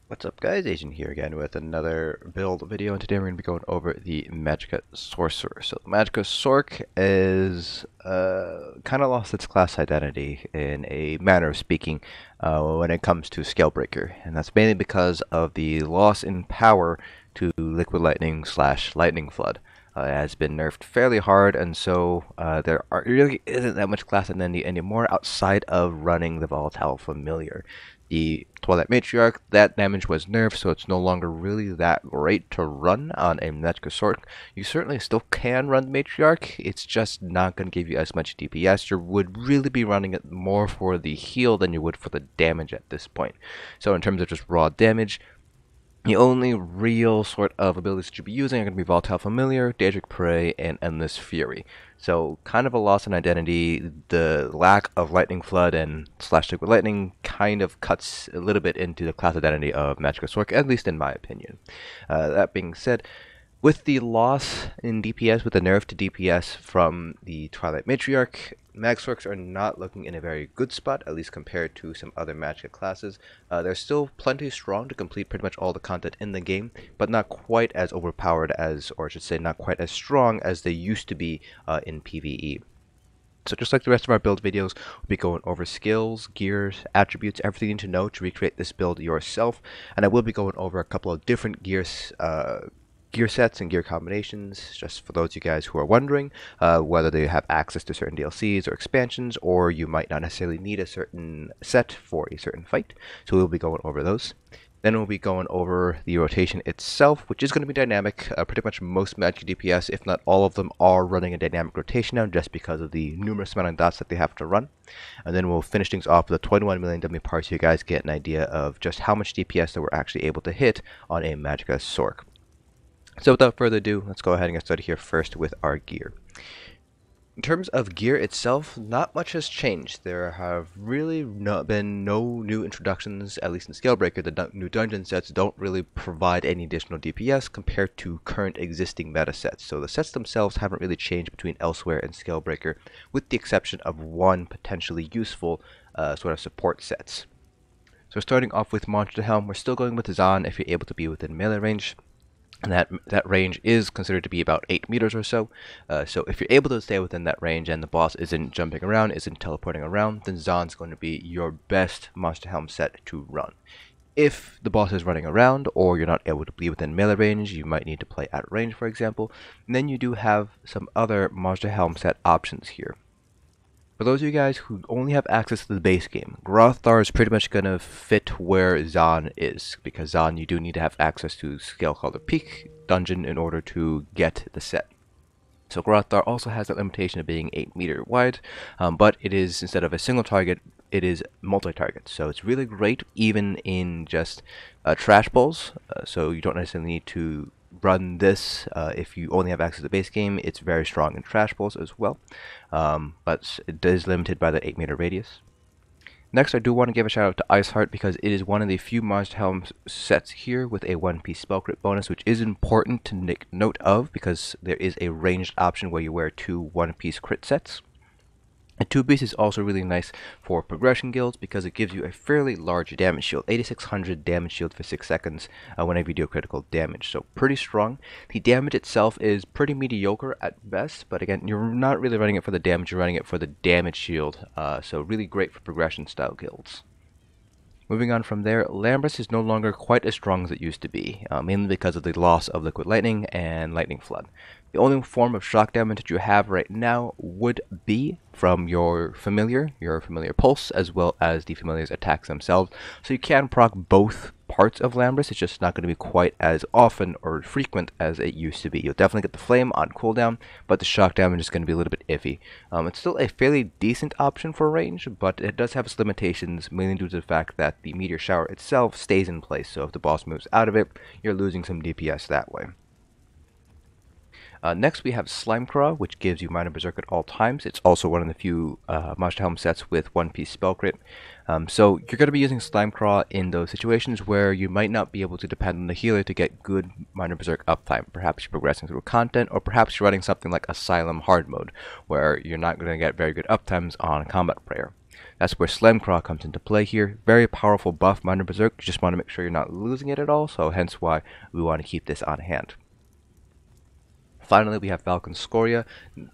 What's up guys, Asian here again with another build video, and today we're going to be going over the Magicka Sorcerer. So the Magicka Sorc is kind of lost its class identity in a manner of speaking when it comes to Scalebreaker, and that's mainly because of the loss in power to Liquid Lightning / Lightning Flood. It has been nerfed fairly hard, and so really isn't that much class identity anymore outside of running the Volatile Familiar. The Twilight Matriarch, that damage was nerfed, so it's no longer really that great to run on a Magicka Sorc. You certainly still can run the Matriarch, it's just not going to give you as much DPS. You would really be running it more for the heal than you would for the damage at this point. So in terms of just raw damage, the only real sort of abilities that you'll be using are going to be Volatile Familiar, Daedric Prey, and Endless Fury. So kind of a loss in identity. The lack of Lightning Flood and / Liquid Lightning kind of cuts a little bit into the class identity of Magicka Sorc, at least in my opinion. That being said, with the loss in DPS, with the nerf to DPS from the Twilight Matriarch, Mag Sorcs are not looking in a very good spot, at least compared to some other Magicka classes. They're still plenty strong to complete pretty much all the content in the game, but not quite as overpowered as, or I should say, not quite as strong as they used to be in PvE. So just like the rest of our build videos, we'll be going over skills, gears, attributes, everything you need to know to recreate this build yourself, and I will be going over a couple of different gear sets and gear combinations, just for those of you guys who are wondering whether they have access to certain DLCs or expansions, or you might not necessarily need a certain set for a certain fight. So we'll be going over those. Then we'll be going over the rotation itself, which is going to be dynamic. Pretty much most Magicka DPS, if not all of them, are running a dynamic rotation now, just because of the numerous amount of dots that they have to run. And then we'll finish things off with a 21 million dummy parts so you guys get an idea of just how much DPS that we're actually able to hit on a Magicka Sorc. So without further ado, let's go ahead and get started here first with our gear. In terms of gear itself, not much has changed. There have really been no new introductions, at least in Scalebreaker. The new dungeon sets don't really provide any additional DPS compared to current existing meta sets. So the sets themselves haven't really changed between Elsewhere and Scalebreaker, with the exception of one potentially useful sort of support sets. So starting off with Monster Helm, we're still going with Zaan if you're able to be within melee range. And that range is considered to be about 8 meters or so. So if you're able to stay within that range and the boss isn't jumping around, isn't teleporting around, then Zaan's going to be your best Monster Helm set to run. If the boss is running around, or you're not able to be within melee range, you might need to play at range, for example, and then you do have some other Monster Helm set options here. For those of you guys who only have access to the base game, Grothar is pretty much going to fit where Zaan is, because Zaan you do need to have access to Scalecaller Peak dungeon in order to get the set. So Grothar also has that limitation of being 8 meter wide, but it is, instead of a single target, it is multi-target. So it's really great even in just trash bowls, so you don't necessarily need to run this if you only have access to the base game. It's very strong in trash bowls as well, but it is limited by the 8 meter radius. Next, I do want to give a shout out to Iceheart, because it is one of the few Monster Helm sets here with a 1-piece spell crit bonus, which is important to make note of, because there is a ranged option where you wear 2 1-piece crit sets. A 2-piece is also really nice for progression guilds, because it gives you a fairly large damage shield, 8600 damage shield for 6 seconds whenever you do critical damage, so pretty strong. The damage itself is pretty mediocre at best, but again, you're not really running it for the damage, you're running it for the damage shield, so really great for progression style guilds. Moving on from there, Lambris is no longer quite as strong as it used to be, mainly because of the loss of Liquid Lightning and Lightning Flood. The only form of shock damage that you have right now would be from your familiar pulse, as well as the familiar's attacks themselves. So you can proc both parts of Lambris, it's just not going to be quite as often or frequent as it used to be. You'll definitely get the flame on cooldown, but the shock damage is going to be a little bit iffy. It's still a fairly decent option for range, but it does have its limitations, mainly due to the fact that the meteor shower itself stays in place, so if the boss moves out of it, you're losing some DPS that way. Next we have Slimecraw, which gives you Minor Berserk at all times. It's also one of the few Monster Helm sets with 1-piece spell crit. So you're going to be using Slimecraw in those situations where you might not be able to depend on the healer to get good Minor Berserk uptime. Perhaps you're progressing through content, or perhaps you're running something like Asylum hard mode, where you're not going to get very good uptimes on Combat Prayer. That's where Slamcraw comes into play here. Very powerful buff, Minor Berserk. You just want to make sure you're not losing it at all, so hence why we want to keep this on hand. Finally, we have Falcon Scoria,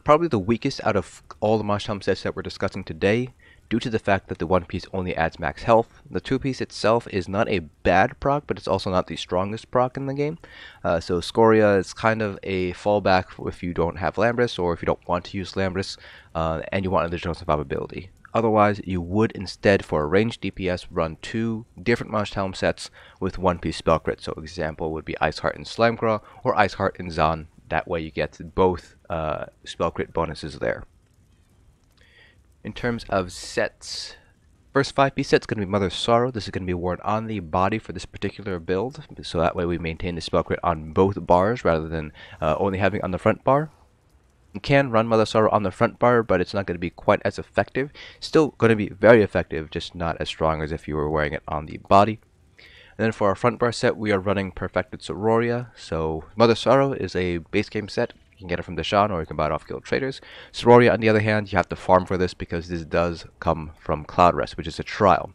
probably the weakest out of all the Maelstrom sets that we're discussing today, due to the fact that the one piece only adds max health. The two piece itself is not a bad proc, but it's also not the strongest proc in the game. So Scoria is kind of a fallback if you don't have Lambris, or if you don't want to use Lambris, and you want additional survivability. Otherwise, you would instead, for a ranged DPS, run two different Maelstrom sets with one piece spell crit. So example would be Iceheart and Slamcraw, or Iceheart and Zaan. That way you get both spell crit bonuses there. In terms of sets, first 5-piece set is going to be Mother's Sorrow. This is going to be worn on the body for this particular build, so that way we maintain the spell crit on both bars rather than only having it on the front bar. You can run Mother's Sorrow on the front bar, but it's not going to be quite as effective. Still going to be very effective, just not as strong as if you were wearing it on the body. And then for our front bar set, we are running Perfected Siroria. So Mother's Sorrow is a base game set. You can get it from Deshaan, or you can buy it off Guild Traders. Siroria, on the other hand, you have to farm for this because this does come from Cloud Rest, which is a trial.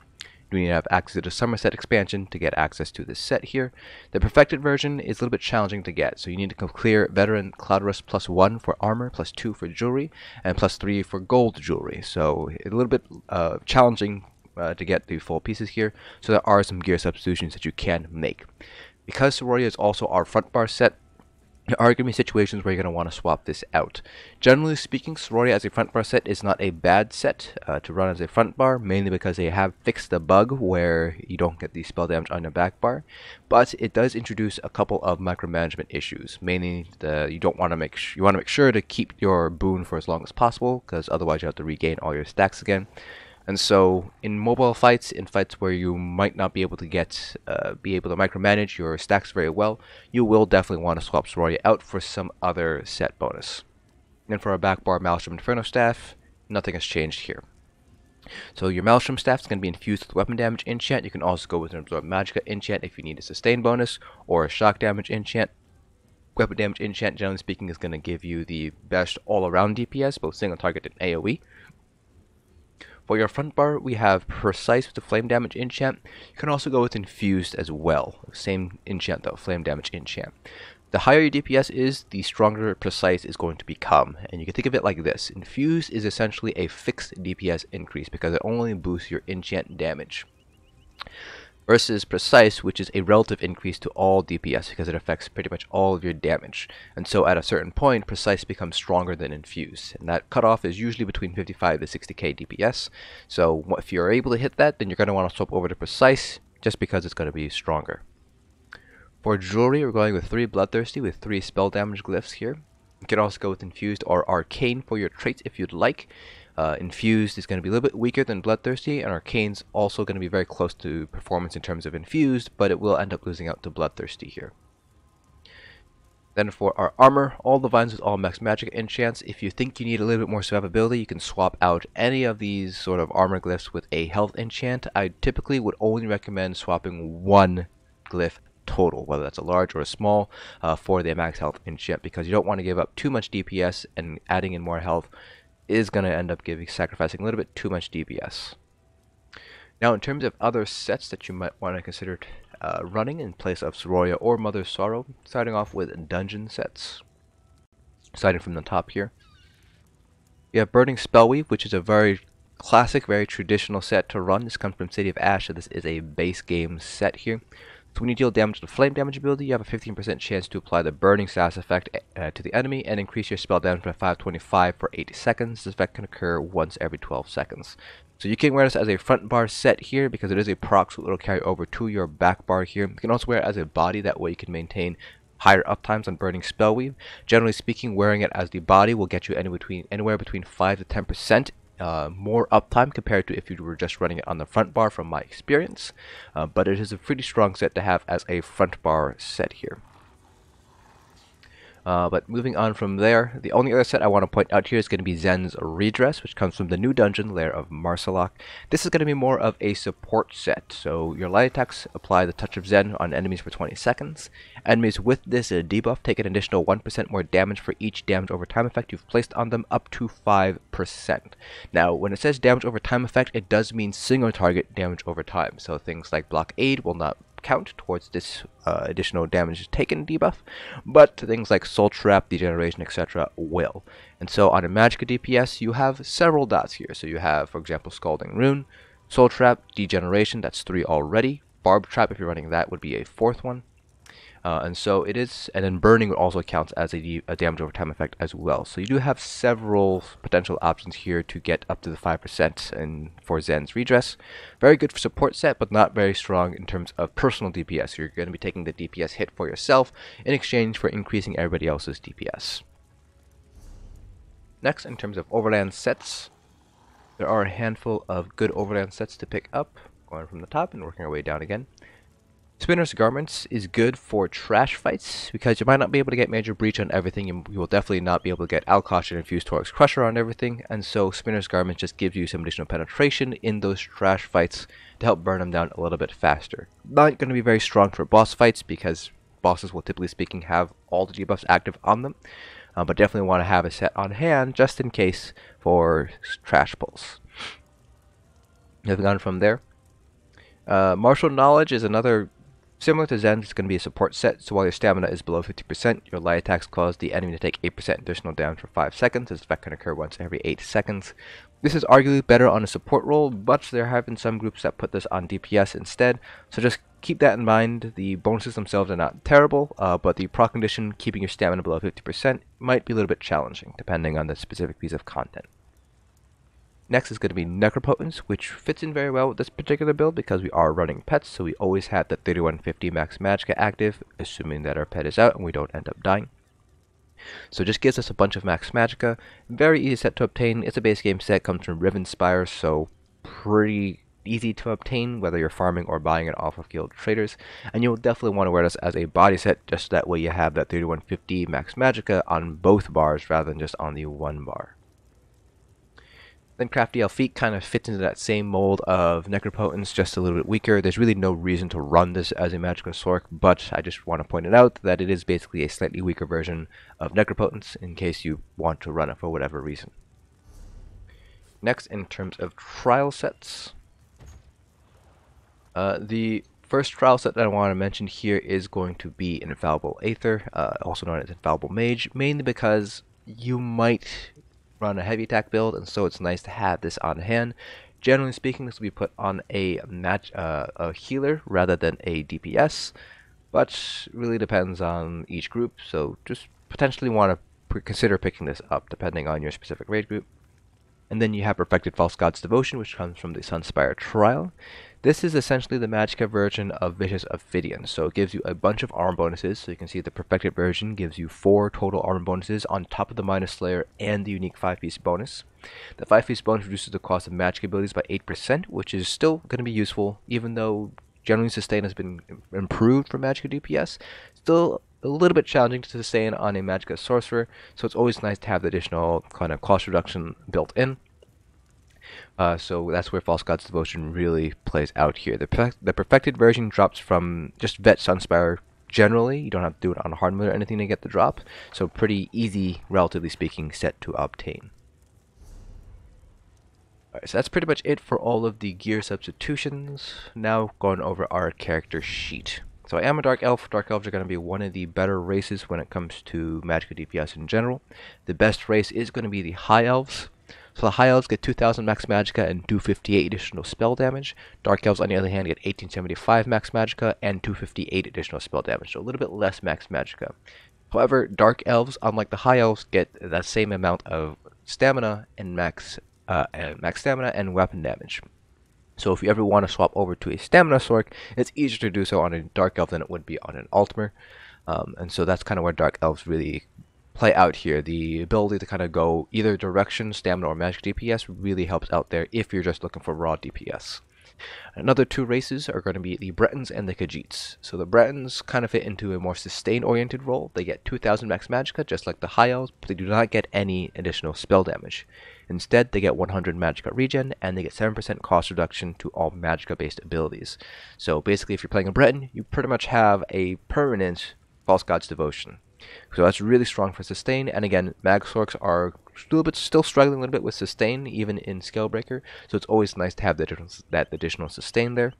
You need to have access to the Somerset expansion to get access to this set here. The Perfected version is a little bit challenging to get, so you need to clear Veteran Cloud Rest +1 for armor, +2 for jewelry, and +3 for gold jewelry. So a little bit challenging to get the full pieces here, so there are some gear substitutions that you can make. Because Siroria is also our front bar set, there are going to be situations where you're going to want to swap this out. Generally speaking, Siroria as a front bar set is not a bad set to run as a front bar, mainly because they have fixed the bug where you don't get the spell damage on your back bar, but it does introduce a couple of micromanagement issues. Mainly, you want to make sure to keep your boon for as long as possible, because otherwise you have to regain all your stacks again. And so, in mobile fights, in fights where you might not be able to micromanage your stacks very well, you will definitely want to swap Siroria out for some other set bonus. And then for our back bar Maelstrom Inferno staff, nothing has changed here. So your Maelstrom staff is going to be infused with weapon damage enchant. You can also go with an absorb Magicka enchant if you need a sustain bonus, or a shock damage enchant. Weapon damage enchant, generally speaking, is going to give you the best all-around DPS, both single target and AoE. For your front bar, we have Precise with the Flame Damage enchant. You can also go with Infused as well. Same enchant though, Flame Damage enchant. The higher your DPS is, the stronger Precise is going to become. And you can think of it like this. Infused is essentially a fixed DPS increase because it only boosts your enchant damage. Versus Precise, which is a relative increase to all DPS because it affects pretty much all of your damage. And so at a certain point, Precise becomes stronger than Infused. And that cutoff is usually between 55 to 60k DPS. So if you're able to hit that, then you're going to want to swap over to Precise just because it's going to be stronger. For jewelry, we're going with 3 Bloodthirsty with 3 spell damage glyphs here. You can also go with Infused or Arcane for your traits if you'd like. Infused is going to be a little bit weaker than Bloodthirsty, and Arcane's also going to be very close to performance in terms of Infused, but it will end up losing out to Bloodthirsty here. Then for our armor, all the vines with all max Magicka enchants. If you think you need a little bit more survivability, you can swap out any of these sort of armor glyphs with a health enchant. I typically would only recommend swapping one glyph total, whether that's a large or a small, for the max health enchant, because you don't want to give up too much DPS, and adding in more health is going to end up sacrificing a little bit too much DPS. Now, in terms of other sets that you might want to consider running in place of Siroria or Mother's Sorrow, starting off with dungeon sets. Starting from the top here, you have Burning Spellweave, which is a very classic, very traditional set to run. This comes from City of Ash, so this is a base game set here. So when you deal damage to the Flame Damage ability, you have a 15% chance to apply the Burning Status effect to the enemy and increase your spell damage by 525 for 80 seconds. This effect can occur once every 12 seconds. So you can wear this as a front bar set here because it is a proc, so it will carry over to your back bar here. You can also wear it as a body, that way you can maintain higher uptimes on Burning Spellweave. Generally speaking, wearing it as the body will get you anywhere between 5 to 10% more uptime compared to if you were just running it on the front bar from my experience, but it is a pretty strong set to have as a front bar set here. But moving on from there, the only other set I want to point out here is going to be Zaan's Redress, which comes from the new dungeon, Lair of Marsalok. This is going to be more of a support set, so your light attacks apply the Touch of Zen on enemies for 20 seconds. Enemies with this debuff take an additional 1% more damage for each damage over time effect you've placed on them, up to 5%. Now, when it says damage over time effect, it does mean single target damage over time, so things like Blockade will not count towards this additional damage taken debuff, but things like Soul Trap, Degeneration, etc. will. And so on a Magicka DPS, you have several dots here. So you have, for example, Scalding Rune, Soul Trap, Degeneration, that's 3 already. Barbed Trap, if you're running that, would be a 4th one. And so it is, and then Burning also counts as a damage over time effect as well. So you do have several potential options here to get up to the 5% for Zaan's Redress. Very good for support set, but not very strong in terms of personal DPS. You're going to be taking the DPS hit for yourself in exchange for increasing everybody else's DPS. Next, in terms of overland sets, there are a handful of good overland sets to pick up, going from the top and working our way down again. Spinner's Garments is good for trash fights, because you might not be able to get Major Breach on everything, and you will definitely not be able to get Alkosh and Infused Torx Crusher on everything, and so Spinner's Garments just gives you some additional penetration in those trash fights to help burn them down a little bit faster. Not going to be very strong for boss fights, because bosses will typically speaking have all the debuffs active on them, but definitely want to have a set on hand just in case for trash pulls. Moving on from there, Martial Knowledge is another. Similar to Zen, it's going to be a support set, so while your stamina is below 50%, your light attacks cause the enemy to take 8% additional damage for 5 seconds. This effect can occur once every 8 seconds. This is arguably better on a support role, but there have been some groups that put this on DPS instead, so just keep that in mind. The bonuses themselves are not terrible, but the proc condition, keeping your stamina below 50%, might be a little bit challenging, depending on the specific piece of content. Next is going to be Necropotence, which fits in very well with this particular build because we are running pets, so we always have the 3150 max Magicka active, assuming that our pet is out and we don't end up dying. So it just gives us a bunch of max Magicka. Very easy set to obtain. It's a base game set, comes from Riven Spire, so pretty easy to obtain, whether you're farming or buying it off of guild traders. And you'll definitely want to wear this as a body set, just that way you have that 3150 max Magicka on both bars rather than just on the one bar. Then Crafty Elfique kind of fits into that same mold of Necropotence, just a little bit weaker. There's really no reason to run this as a Magicka Sorc, but I just want to point it out that it is basically a slightly weaker version of Necropotence in case you want to run it for whatever reason. Next, in terms of trial sets, the first trial set that I want to mention here is going to be Infallible Aether, also known as Infallible Mage, mainly because you might run a heavy attack build, and so it's nice to have this on hand. Generally speaking, this will be put on a healer rather than a DPS, but really depends on each group, so just potentially want to consider picking this up depending on your specific raid group. And then you have Perfected False God's Devotion, which comes from the Sunspire Trial. This is essentially the Magicka version of Vicious Ophidian, so it gives you a bunch of armor bonuses. So you can see the Perfected version gives you 4 total armor bonuses on top of the Minus Slayer and the unique 5-piece bonus. The 5-piece bonus reduces the cost of magic abilities by 8%, which is still going to be useful, even though generally sustain has been improved for Magicka DPS. Still a little bit challenging to sustain on a Magicka Sorcerer, so it's always nice to have the additional kind of cost reduction built in. So that's where False God's Devotion really plays out here. The Perfected version drops from just Vet Sunspire generally. You don't have to do it on hard mode or anything to get the drop, so pretty easy, relatively speaking, set to obtain. Alright, so that's pretty much it for all of the gear substitutions. Now going over our character sheet. So I am a Dark Elf. Dark Elves are going to be one of the better races when it comes to Magicka DPS in general. The best race is going to be the High Elves. So the High Elves get 2000 max Magicka and 258 additional spell damage. Dark Elves, on the other hand, get 1875 max Magicka and 258 additional spell damage, so a little bit less max Magicka. However, Dark Elves, unlike the High Elves, get that same amount of stamina and max stamina and weapon damage. So if you ever want to swap over to a Stamina Sorc, it's easier to do so on a Dark Elf than it would be on an Altmer. And so that's kind of where Dark Elves really play out here. The ability to kind of go either direction, stamina or magic DPS, really helps out there if you're just looking for raw DPS. Another two races are going to be the Bretons and the Khajiits. So the Bretons kind of fit into a more sustain-oriented role. They get 2,000 max Magicka, just like the High Elves, but they do not get any additional spell damage. Instead, they get 100 Magicka regen, and they get 7% cost reduction to all Magicka-based abilities. So basically, if you're playing a Breton, you pretty much have a permanent False God's Devotion. So that's really strong for sustain, and again, Mag Sorks are still struggling a little bit with sustain, even in Scalebreaker, so it's always nice to have that additional sustain there.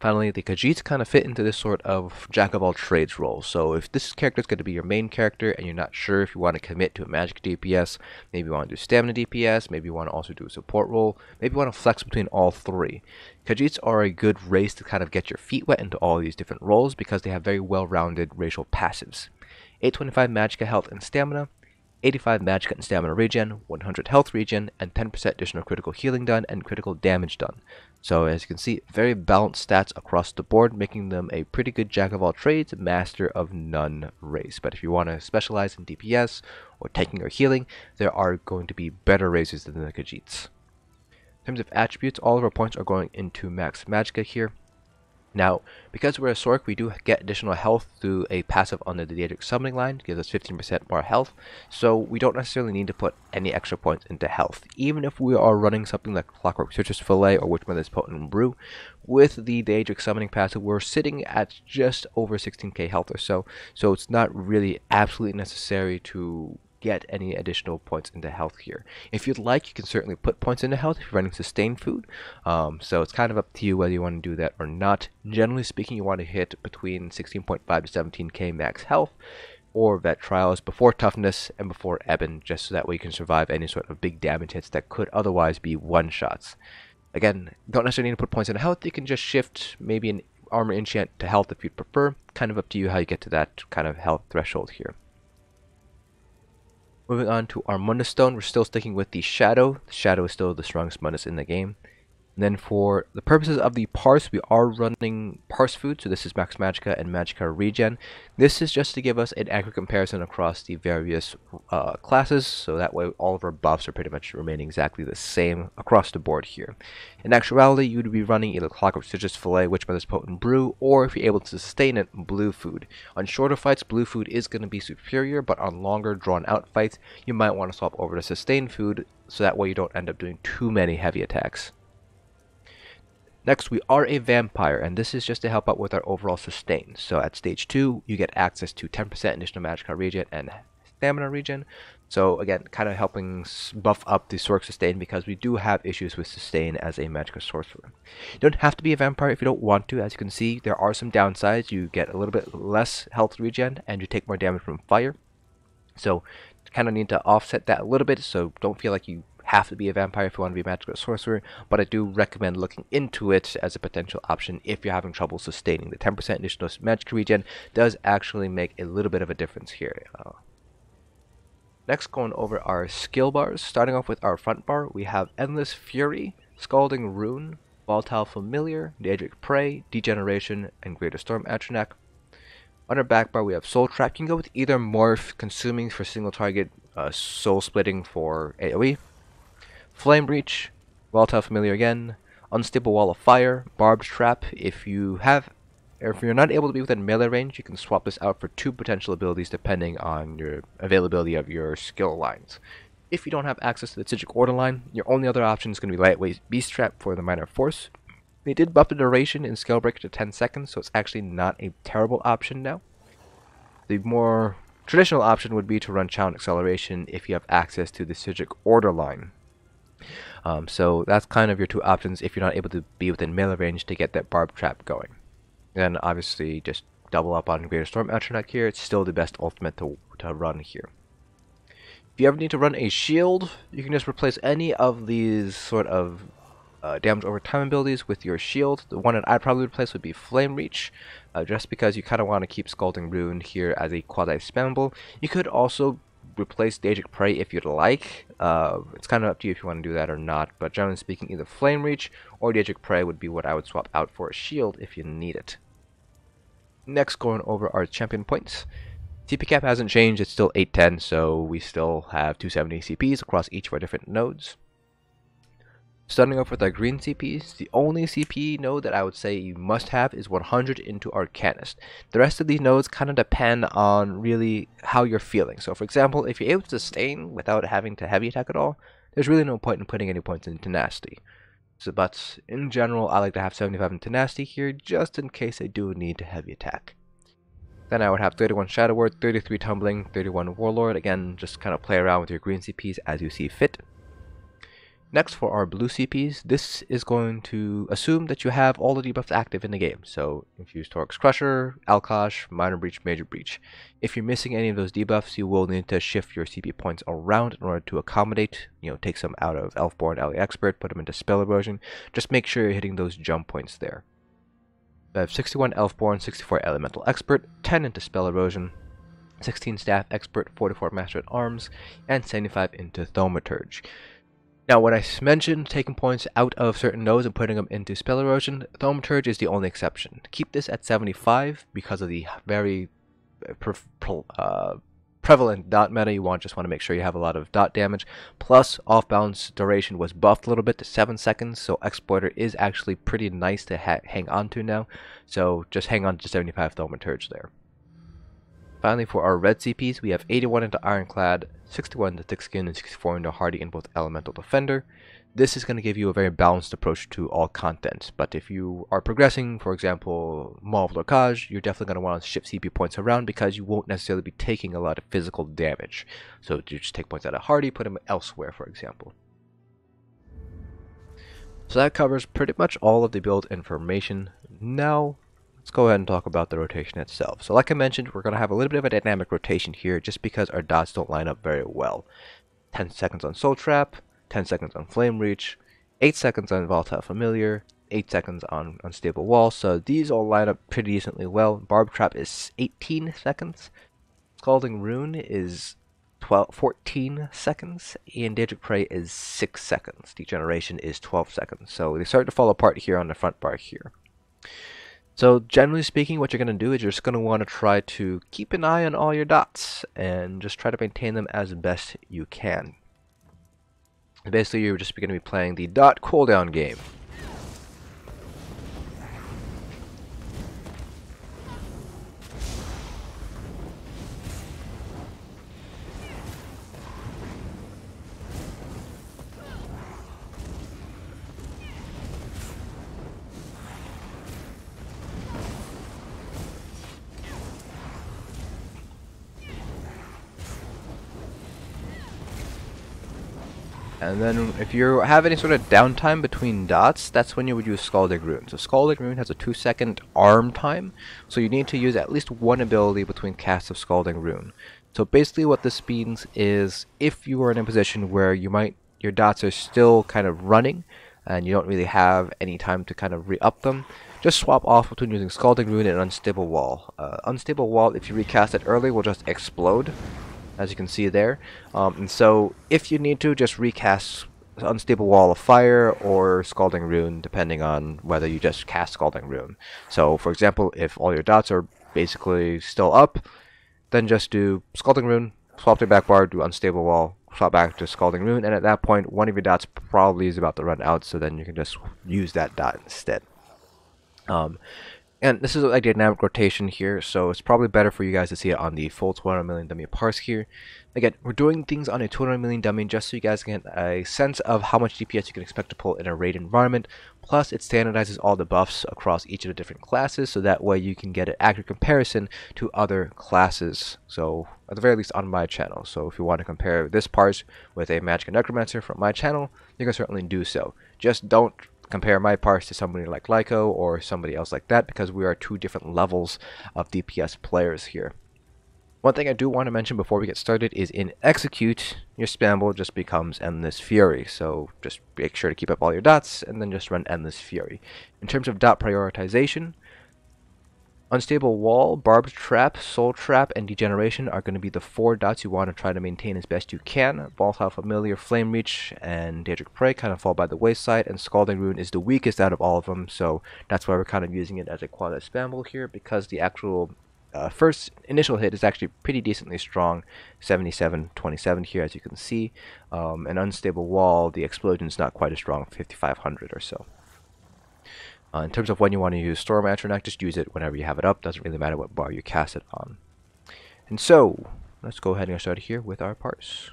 Finally, the Khajiits kind of fit into this sort of jack-of-all-trades role. So if this character is going to be your main character and you're not sure if you want to commit to a magic DPS, maybe you want to do stamina DPS, maybe you want to also do a support role, maybe you want to flex between all three. Khajiits are a good race to kind of get your feet wet into all these different roles because they have very well-rounded racial passives. 825 Magicka health and stamina, 85 Magicka and stamina regen, 100 health regen, and 10% additional critical healing done and critical damage done. So as you can see, very balanced stats across the board, making them a pretty good jack-of-all-trades, master of none race. But if you want to specialize in DPS or tanking or healing, there are going to be better races than the Khajiits. In terms of attributes, all of our points are going into max Magicka here. Now, because we're a Sork, we do get additional health through a passive on the Daedric summoning line, gives us 15% more health, so we don't necessarily need to put any extra points into health. Even if we are running something like Clockwork Citrus Fillet or Witchmother's Potent Brew, with the Daedric summoning passive, we're sitting at just over 16k health or so, so it's not really absolutely necessary to get any additional points into health here. If you'd like, you can certainly put points into health if you're running sustained food. So it's kind of up to you whether you want to do that or not. Generally speaking, you want to hit between 16.5 to 17k max health or vet trials before toughness and before Ebon, just so that way you can survive any sort of big damage hits that could otherwise be one-shots. Again, don't necessarily need to put points into health. You can just shift maybe an armor enchant to health if you'd prefer. Kind of up to you how you get to that kind of health threshold here. Moving on to our Mundus Stone, we're still sticking with the Shadow. The Shadow is still the strongest Mundus in the game. And then for the purposes of the Parse, we are running Parse Food, so this is Max Magicka and Magicka Regen. This is just to give us an accurate comparison across the various classes, so that way all of our buffs are pretty much remaining exactly the same across the board here. In actuality, you would be running either Clockwork Citrus Fillet, Witchmother's Potent Brew, or if you're able to sustain it, Blue Food. On shorter fights, Blue Food is going to be superior, but on longer, drawn-out fights, you might want to swap over to Sustained Food, so that way you don't end up doing too many heavy attacks. Next, we are a vampire, and this is just to help out with our overall sustain. So at stage 2, you get access to 10% additional Magicka regen and stamina regen. So again, kind of helping buff up the Sork sustain because we do have issues with sustain as a Magicka Sorcerer. You don't have to be a vampire if you don't want to. As you can see, there are some downsides. You get a little bit less health regen, and you take more damage from fire. So kind of need to offset that a little bit, so don't feel like you have to be a vampire if you want to be a Magicka Sorcerer, but I do recommend looking into it as a potential option if you're having trouble sustaining. The 10% additional Magicka regen does actually make a little bit of a difference here. Next, going over our skill bars. Starting off with our front bar, we have Endless Fury, Scalding Rune, Volatile Familiar, Daedric Prey, Degeneration, and Greater Storm Atronach. On our back bar, we have Soul Trap. You can go with either Morph, Consuming for single target, Soul Splitting for AoE, Flame Breach, Volatile Familiar again, Unstable Wall of Fire, Barbed Trap. If you're not able to be within melee range, you can swap this out for 2 potential abilities depending on your availability of your skill lines. If you don't have access to the Sigil Order line, your only other option is going to be Lightweight Beast Trap for the Minor Force. They did buff the duration in Scalebreaker to 10 seconds, so it's actually not a terrible option now. The more traditional option would be to run Challenge Acceleration if you have access to the Sigil Order line. So that's kind of your 2 options if you're not able to be within melee range to get that Barb Trap going. Then obviously just double up on Greater Storm Atronach here. It's still the best ultimate to run here. If you ever need to run a shield, you can just replace any of these sort of damage over time abilities with your shield. The one that I'd probably replace would be Flame Reach, just because you kind of want to keep Scalding Rune here as a quasi-spammable. You could also replace Daedric Prey if you'd like. It's kind of up to you if you want to do that or not, but generally speaking, either Flame Reach or Daedric Prey would be what I would swap out for a shield if you need it. Next, going over our champion points. CP cap hasn't changed, it's still 810, so we still have 270 CPs across each of our different nodes. Starting off with our green CPs, the only CP node that I would say you must have is 100 into Arcanist. The rest of these nodes kind of depend on really how you're feeling. So for example, if you're able to sustain without having to heavy attack at all, there's really no point in putting any points in Tenacity. So, but in general, I like to have 75 in Tenacity here, just in case I do need to heavy attack. Then I would have 31 Shadow Word, 33 Tumbling, 31 Warlord. Again, just kind of play around with your green CPs as you see fit. Next, for our blue CPs, this is going to assume that you have all the debuffs active in the game. So, Infused Torx Crusher, Alkosh, Minor Breach, Major Breach. If you're missing any of those debuffs, you will need to shift your CP points around in order to accommodate, take some out of Elfborn, Ally Expert, put them into Spell Erosion. Just make sure you're hitting those jump points there. I have 61 Elfborn, 64 Elemental Expert, 10 into Spell Erosion, 16 Staff Expert, 44 Master at Arms, and 75 into Thaumaturge. Now, when I mentioned taking points out of certain nodes and putting them into Spell Erosion, Thaumaturge is the only exception. Keep this at 75 because of the very prevalent dot meta. You just want to make sure you have a lot of dot damage. Plus, off-balance duration was buffed a little bit to 7 seconds, so Exploiter is actually pretty nice to hang on to now. So just hang on to 75 Thaumaturge there. Finally, for our red CPs, we have 81 into Ironclad, 61 into Thick Skin, and 64 into Hardy in both Elemental Defender. This is going to give you a very balanced approach to all content, but if you are progressing, for example, Maw of Locage, you're definitely going to want to shift CP points around because you won't necessarily be taking a lot of physical damage. So you just take points out of Hardy, put them elsewhere, for example. So that covers pretty much all of the build information. Now, let's go ahead and talk about the rotation itself. So like I mentioned, we're going to have a little bit of a dynamic rotation here just because our dots don't line up very well. 10 seconds on Soul Trap, 10 seconds on Flame Reach, 8 seconds on Volatile Familiar, 8 seconds on Unstable Wall. So these all line up pretty decently well. Barbed Trap is 18 seconds. Scalding Rune is 14 seconds. And Daedric Prey is 6 seconds. Degeneration is 12 seconds. So they start to fall apart here on the front bar here. So generally speaking, what you're going to do is you're just going to want to try to keep an eye on all your dots and just try to maintain them as best you can. Basically, you're just going to be playing the dot cooldown game. And then if you have any sort of downtime between dots, that's when you would use Scalding Rune. So Scalding Rune has a 2-second arm time, so you need to use at least one ability between casts of Scalding Rune. So basically what this means is if you are in a position where your dots are still kind of running and you don't really have any time to kind of re-up them, just swap off between using Scalding Rune and Unstable Wall. Unstable Wall, if you recast it early, will just explode, as you can see there. And so if you need to, just recast Unstable Wall of Fire or Scalding Rune, depending on whether you just cast Scalding Rune. So for example, if all your dots are basically still up, then just do Scalding Rune, swap to back bar, do Unstable Wall, swap back to Scalding Rune, and at that point one of your dots probably is about to run out, so then you can just use that dot instead. And this is a dynamic rotation here, so it's probably better for you guys to see it on the full 200 million dummy parse here. Again, we're doing things on a 200 million dummy just so you guys can get a sense of how much DPS you can expect to pull in a raid environment. Plus, it standardizes all the buffs across each of the different classes, so that way you can get an accurate comparison to other classes. So, at the very least on my channel. So if you want to compare this parse with a Magicka Necromancer from my channel, you can certainly do so. Just don't compare my parse to somebody like Lyco or somebody else like that, because we are two different levels of DPS players here. One thing I do want to mention before we get started is in Execute, your spam build just becomes Endless Fury. So just make sure to keep up all your dots and then just run Endless Fury. In terms of dot prioritization, Unstable Wall, Barbed Trap, Soul Trap, and Degeneration are going to be the 4 dots you want to try to maintain as best you can. Volatile Familiar, Flame Reach, and Daedric Prey kind of fall by the wayside, and Scalding Rune is the weakest out of all of them, so that's why we're kind of using it as a quality spam build here, because the actual first initial hit is actually pretty decently strong, 77-27 here, as you can see. An unstable wall, the explosion is not quite as strong, 5500 or so. In terms of when you want to use Storm Atronach, just use it whenever you have it up. Doesn't really matter what bar you cast it on. And so, let's go ahead and get started here with our parse.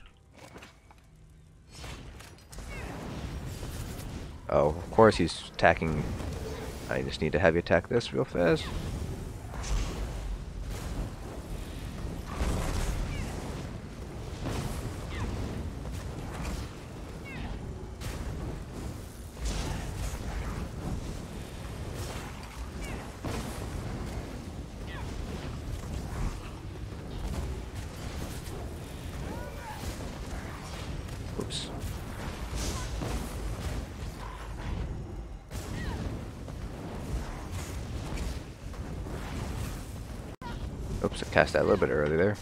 Oh, of course he's attacking. I just need to heavy attack this real fast. Oops. Oops, I cast that a little bit early there.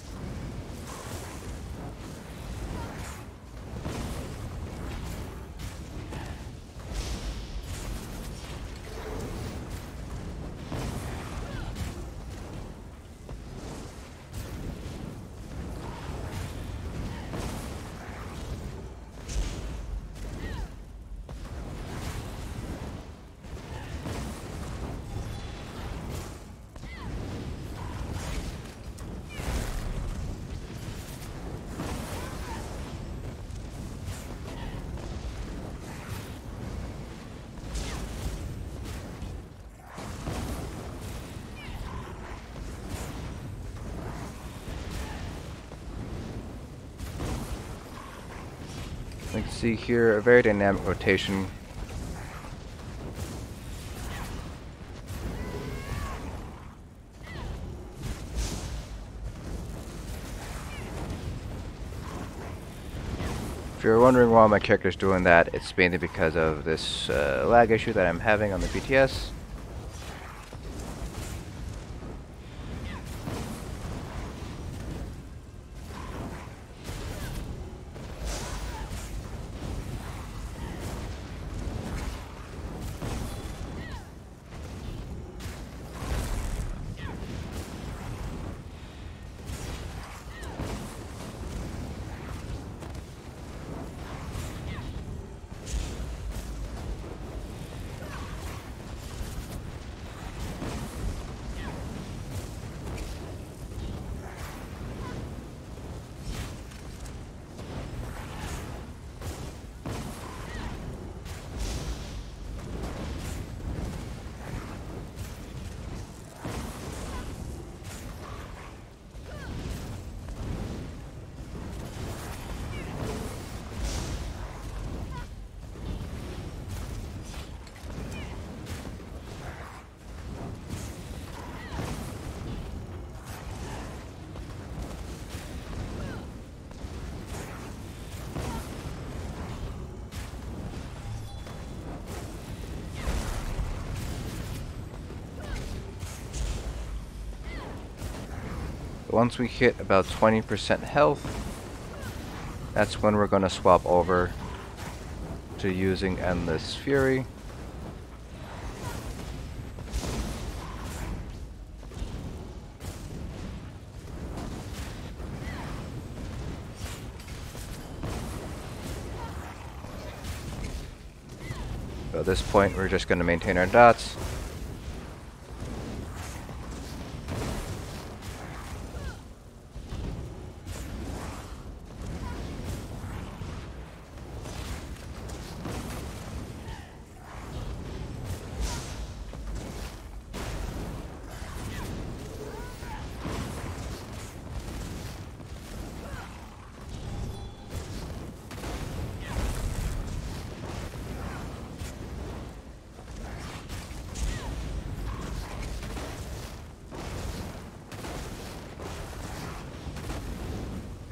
You can see here a very dynamic rotation. If you're wondering why my character's doing that, it's mainly because of this lag issue that I'm having on the BTS. Once we hit about 20% health, that's when we're going to swap over to using Endless Fury. So at this point, we're just going to maintain our dots.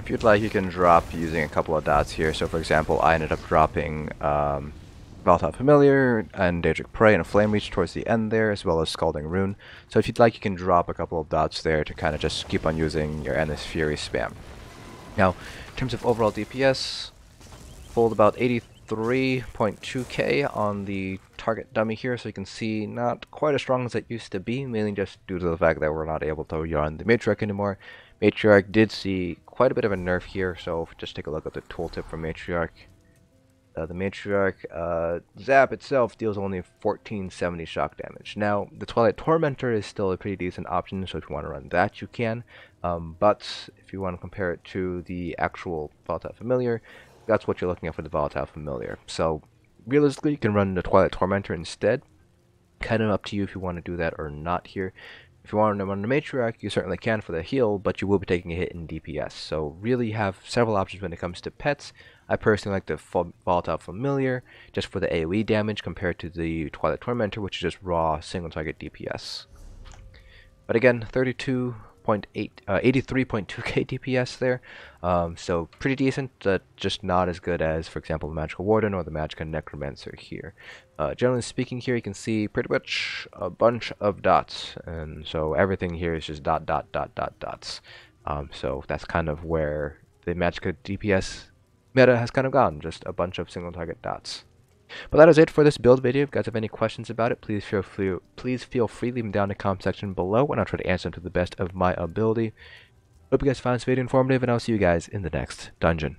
If you'd like, you can drop using a couple of dots here. So for example, I ended up dropping Volatile Familiar and Daedric Prey and a Flame Reach towards the end there, as well as Scalding Rune. So if you'd like, you can drop a couple of dots there to kind of just keep on using your Endless Fury spam. Now, in terms of overall DPS, pulled about 83.2k on the target dummy here, so you can see not quite as strong as it used to be, mainly just due to the fact that we're not able to run the Matriarch anymore. Matriarch did see quite a bit of a nerf here, so just take a look at the tooltip for Matriarch. The Matriarch Zap itself deals only 1470 shock damage. Now, the Twilight Tormentor is still a pretty decent option, so if you want to run that, you can. But if you want to compare it to the actual Volatile Familiar, that's what you're looking at for the Volatile Familiar. So, realistically, you can run the Twilight Tormentor instead. Kind of up to you if you want to do that or not here. If you want to run the Matriarch, you certainly can for the heal, but you will be taking a hit in DPS. So really you have several options when it comes to pets. I personally like the Volatile Familiar, just for the AoE damage compared to the Twilight Tormentor, which is just raw single target DPS. But again, 83.2k DPS there, so pretty decent, just not as good as, for example, the Magical Warden or the Magicka Necromancer here. Generally speaking, here you can see pretty much a bunch of dots, and so everything here is just dots. So that's kind of where the Magicka DPS meta has kind of gone, just a bunch of single target dots. But that is it for this build video. If you guys have any questions about it, please feel free to leave them down in the comment section below, and I'll try to answer them to the best of my ability. Hope you guys found this video informative, and I'll see you guys in the next dungeon.